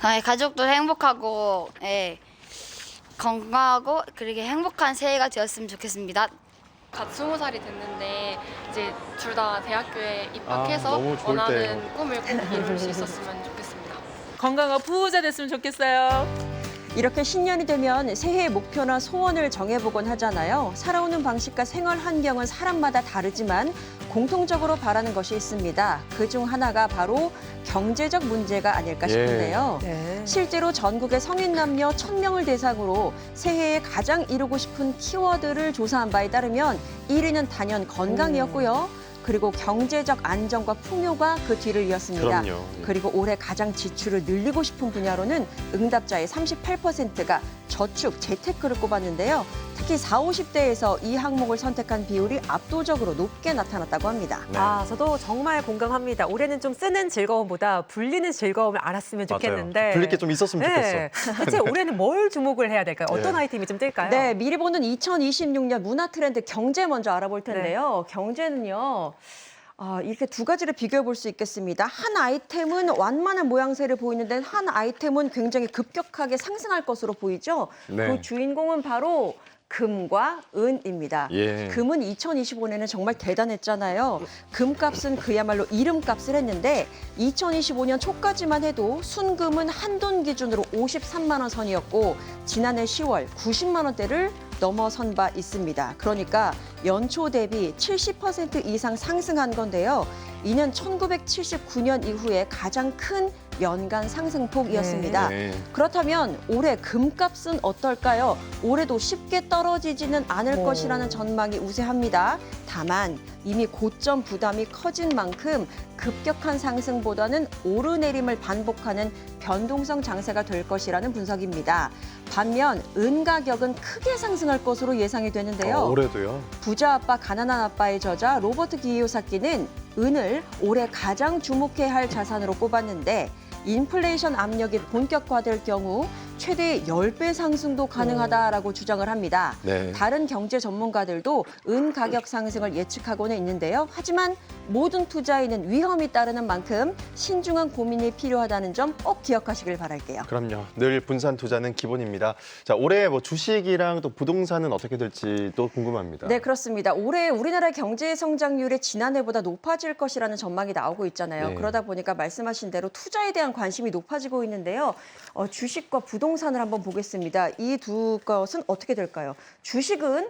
가족도 행복하고 예, 건강하고 그렇게 행복한 새해가 되었으면 좋겠습니다. 갓 20살이 됐는데 이제 둘 다 대학교에 입학해서 너무 좋을 원하는 때예요. 꿈을 꼭 이룰 수 있었으면 좋겠습니다. 건강한 부자 됐으면 좋겠어요. 이렇게 신년이 되면 새해의 목표나 소원을 정해보곤 하잖아요. 살아오는 방식과 생활 환경은 사람마다 다르지만 공통적으로 바라는 것이 있습니다. 그중 하나가 바로 경제적 문제가 아닐까 싶은데요. 네. 실제로 전국의 성인 남녀 1,000명을 대상으로 새해에 가장 이루고 싶은 키워드를 조사한 바에 따르면 1위는 단연 건강이었고요. 그리고 경제적 안정과 풍요가 그 뒤를 이었습니다. 그럼요. 그리고 올해 가장 지출을 늘리고 싶은 분야로는 응답자의 38%가 저축, 재테크를 꼽았는데요. 특히 40, 50대에서 이 항목을 선택한 비율이 압도적으로 높게 나타났다고 합니다. 네. 아, 저도 정말 공감합니다. 올해는 좀 쓰는 즐거움보다 불리는 즐거움을 알았으면 좋겠는데. 맞아요. 불릴 게 좀 있었으면 네. 대체 올해는 뭘 주목을 해야 될까요? 어떤 네. 아이템이 좀 뜰까요? 네, 미리 보는 2026년 문화 트렌드 경제 먼저 알아볼 텐데요. 경제는요. 이렇게 두 가지를 비교해 볼 수 있겠습니다. 한 아이템은 완만한 모양새를 보이는데 한 아이템은 굉장히 급격하게 상승할 것으로 보이죠. 네. 그 주인공은 바로 금과 은입니다. 예. 금은 2025년에는 정말 대단했잖아요. 금값은 그야말로 이름값을 했는데 2025년 초까지만 해도 순금은 한돈 기준으로 53만 원 선이었고 지난해 10월 90만 원대를 넘어선 바 있습니다. 그러니까 연초 대비 70% 이상 상승한 건데요. 이는 1979년 이후에 가장 큰 연간 상승폭이었습니다. 네. 그렇다면 올해 금값은 어떨까요? 올해도 쉽게 떨어지지는 않을 것이라는 전망이 우세합니다. 다만 이미 고점 부담이 커진 만큼 급격한 상승보다는 오르내림을 반복하는 변동성 장세가 될 것이라는 분석입니다. 반면 은 가격은 크게 상승할 것으로 예상이 되는데요. 올해도요? 부자 아빠 가난한 아빠의 저자 로버트 기요사키는 은을 올해 가장 주목해야 할 자산으로 꼽았는데 인플레이션 압력이 본격화될 경우 최대 10배 상승도 가능하다라고 주장을 합니다. 네. 다른 경제 전문가들도 은 가격 상승을 예측하고는 있는데요. 하지만 모든 투자에는 위험이 따르는 만큼 신중한 고민이 필요하다는 점 꼭 기억하시길 바랄게요. 그럼요. 늘 분산 투자는 기본입니다. 자, 올해 뭐 주식이랑 또 부동산은 어떻게 될지도 궁금합니다. 네, 그렇습니다. 올해 우리나라 경제 성장률이 지난해보다 높아질 것이라는 전망이 나오고 있잖아요. 네. 그러다 보니까 말씀하신 대로 투자에 대한 관심이 높아지고 있는데요. 주식과 부동산을 한번 보겠습니다. 이 두 것은 어떻게 될까요? 주식은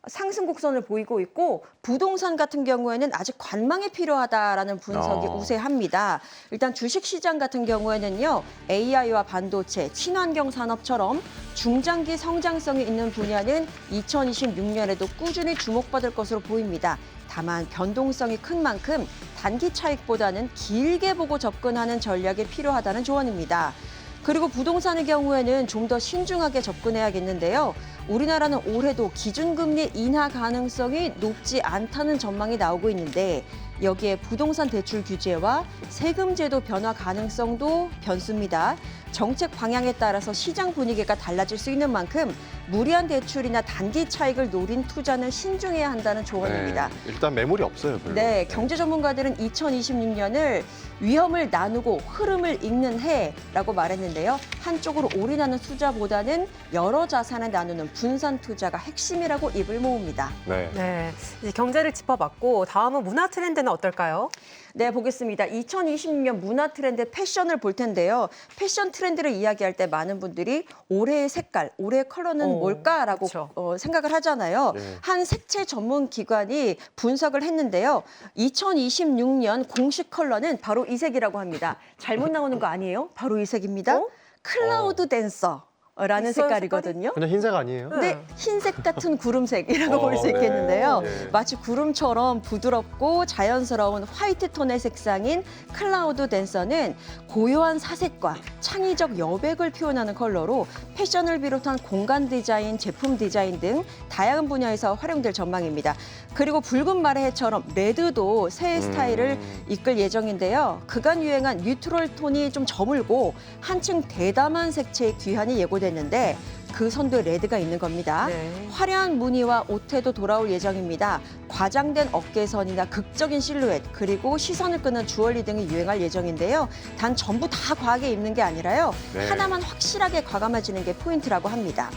상승 곡선을 보이고 있고 부동산 같은 경우에는 아직 관망이 필요하다라는 분석이 우세합니다. 일단 주식 시장 같은 경우에는요. AI와 반도체, 친환경 산업처럼 중장기 성장성이 있는 분야는 2026년에도 꾸준히 주목받을 것으로 보입니다. 다만 변동성이 큰 만큼 단기 차익보다는 길게 보고 접근하는 전략이 필요하다는 조언입니다. 그리고 부동산의 경우에는 좀 더 신중하게 접근해야겠는데요. 우리나라는 올해도 기준금리 인하 가능성이 높지 않다는 전망이 나오고 있는데 여기에 부동산 대출 규제와 세금 제도 변화 가능성도 변수입니다. 정책 방향에 따라서 시장 분위기가 달라질 수 있는 만큼 무리한 대출이나 단기 차익을 노린 투자는 신중해야 한다는 조언입니다. 네. 일단 매물이 없어요, 별로. 네, 경제 전문가들은 2026년을 위험을 나누고 흐름을 읽는 해라고 말했는데요. 한쪽으로 올인하는 투자보다는 여러 자산을 나누는 분산 투자가 핵심이라고 입을 모읍니다. 네. 네, 이제 경제를 짚어봤고 다음은 문화 트렌드는 어떨까요? 네, 보겠습니다. 2026년 문화 트렌드 패션을 볼 텐데요. 패션 트렌드를 이야기할 때 많은 분들이 올해의 색깔, 올해의 컬러는 뭘까라고 그쵸. 생각을 하잖아요. 네. 한 색채 전문 기관이 분석을 했는데요. 2026년 공식 컬러는 바로 이 색이라고 합니다. 잘못 나오는 거 아니에요? 바로 이 색입니다. 클라우드 댄서. 라는 있어요, 색깔이거든요. 그냥 흰색 아니에요? 네, 흰색 같은 구름색이라고 볼 수 네. 있겠는데요. 네. 마치 구름처럼 부드럽고 자연스러운 화이트 톤의 색상인 클라우드 댄서는 고요한 사색과 창의적 여백을 표현하는 컬러로 패션을 비롯한 공간 디자인, 제품 디자인 등 다양한 분야에서 활용될 전망입니다. 그리고 붉은 말의 해처럼 레드도 새해 스타일을 이끌 예정인데요. 그간 유행한 뉴트럴 톤이 좀 저물고 한층 대담한 색채의 귀환이 예고됐는데 그 선두에 레드가 있는 겁니다. 네. 화려한 무늬와 옷태도 돌아올 예정입니다. 과장된 어깨선이나 극적인 실루엣, 그리고 시선을 끄는 주얼리 등이 유행할 예정인데요. 단 전부 다 과하게 입는 게 아니라요. 네. 하나만 확실하게 과감해지는 게 포인트라고 합니다.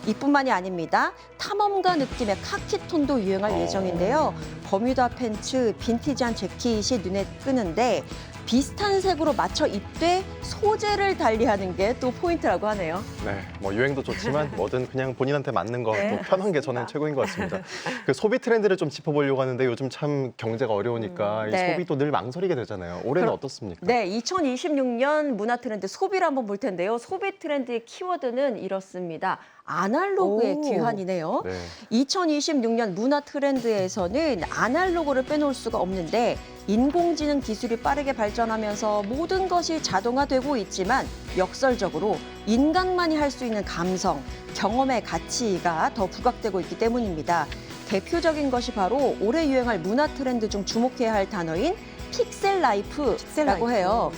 이뿐만이 아닙니다. 탐험가 느낌의 카키톤도 유행할 예정인데요. 버뮤다 팬츠, 빈티지한 재킷이 눈에 띄는데 비슷한 색으로 맞춰 입되 소재를 달리하는 게 또 포인트라고 하네요. 네, 뭐 유행도 좋지만 뭐든 그냥 본인한테 맞는 거, 네, 또 편한 게 저는 최고인 것 같습니다. 그 소비 트렌드를 좀 짚어보려고 하는데 요즘 참 경제가 어려우니까 이 네. 소비도 늘 망설이게 되잖아요. 올해는 그럼- 어떻습니까? 네, 2026년 문화 트렌드 소비를 한번 볼 텐데요. 소비 트렌드의 키워드는 이렇습니다. 아날로그의 오. 귀환이네요. 네. 2026년 문화 트렌드에서는 아날로그를 빼놓을 수가 없는데 인공지능 기술이 빠르게 발전하면서 모든 것이 자동화되고 있지만 역설적으로 인간만이 할 수 있는 감성, 경험의 가치가 더 부각되고 있기 때문입니다. 대표적인 것이 바로 올해 유행할 문화 트렌드 중 주목해야 할 단어인 픽셀 라이프라고 픽셀 라이프. 해요.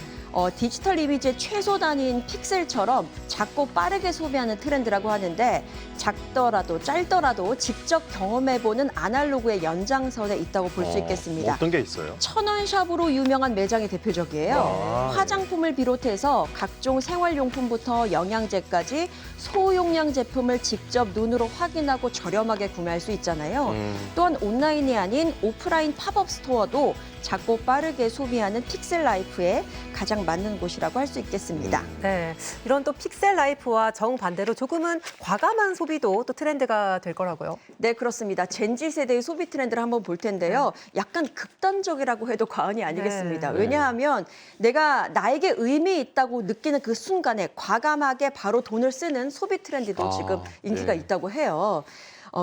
디지털 이미지의 최소 단위인 픽셀처럼 작고 빠르게 소비하는 트렌드라고 하는데 작더라도 짧더라도 직접 경험해보는 아날로그의 연장선에 있다고 볼 수 있겠습니다. 어떤 게 있어요? 천원샵으로 유명한 매장이 대표적이에요. 와. 화장품을 비롯해서 각종 생활용품부터 영양제까지 소용량 제품을 직접 눈으로 확인하고 저렴하게 구매할 수 있잖아요. 또한 온라인이 아닌 오프라인 팝업 스토어도 작고 빠르게 소비하는 픽셀 라이프에 가장 맞는 곳이라고 할 수 있겠습니다. 네, 이런 또 픽셀 라이프와 정반대로 조금은 과감한 소비도 또 트렌드가 될 거라고요. 네, 그렇습니다. 젠지 세대의 소비 트렌드를 한번 볼 텐데요. 약간 극단적이라고 해도 과언이 아니겠습니다. 네. 왜냐하면 내가 나에게 의미 있다고 느끼는 그 순간에 과감하게 바로 돈을 쓰는 소비 트렌드도 아, 지금 인기가 네. 있다고 해요.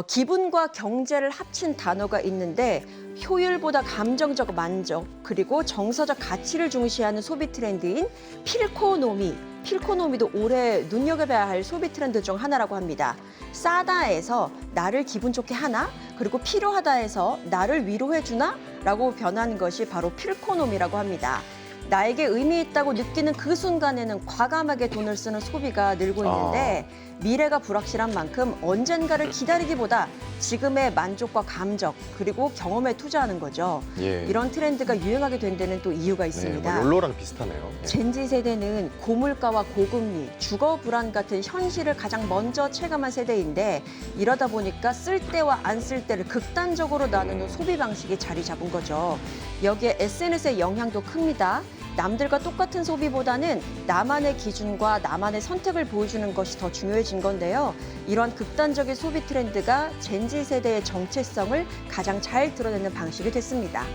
기분과 경제를 합친 단어가 있는데 효율보다 감정적 만족 그리고 정서적 가치를 중시하는 소비 트렌드인 필코노미. 필코노미도 올해 눈여겨봐야 할 소비 트렌드 중 하나라고 합니다. 싸다에서 나를 기분 좋게 하나? 그리고 필요하다에서 나를 위로해주나? 라고 변한 것이 바로 필코노미라고 합니다. 나에게 의미 있다고 느끼는 그 순간에는 과감하게 돈을 쓰는 소비가 늘고 있는데 미래가 불확실한 만큼 언젠가를 기다리기보다 지금의 만족과 감정 그리고 경험에 투자하는 거죠. 예. 이런 트렌드가 유행하게 된 데는 또 이유가 네, 있습니다. 뭐 욜로랑 비슷하네요. 예. 젠지 세대는 고물가와 고금리, 주거 불안 같은 현실을 가장 먼저 체감한 세대인데 이러다 보니까 쓸 때와 안 쓸 때를 극단적으로 나누는 소비 방식이 자리 잡은 거죠. 여기에 SNS의 영향도 큽니다. 남들과 똑같은 소비보다는 나만의 기준과 나만의 선택을 보여주는 것이 더 중요해진 건데요. 이런 극단적인 소비 트렌드가 젠지 세대의 정체성을 가장 잘 드러내는 방식이 됐습니다.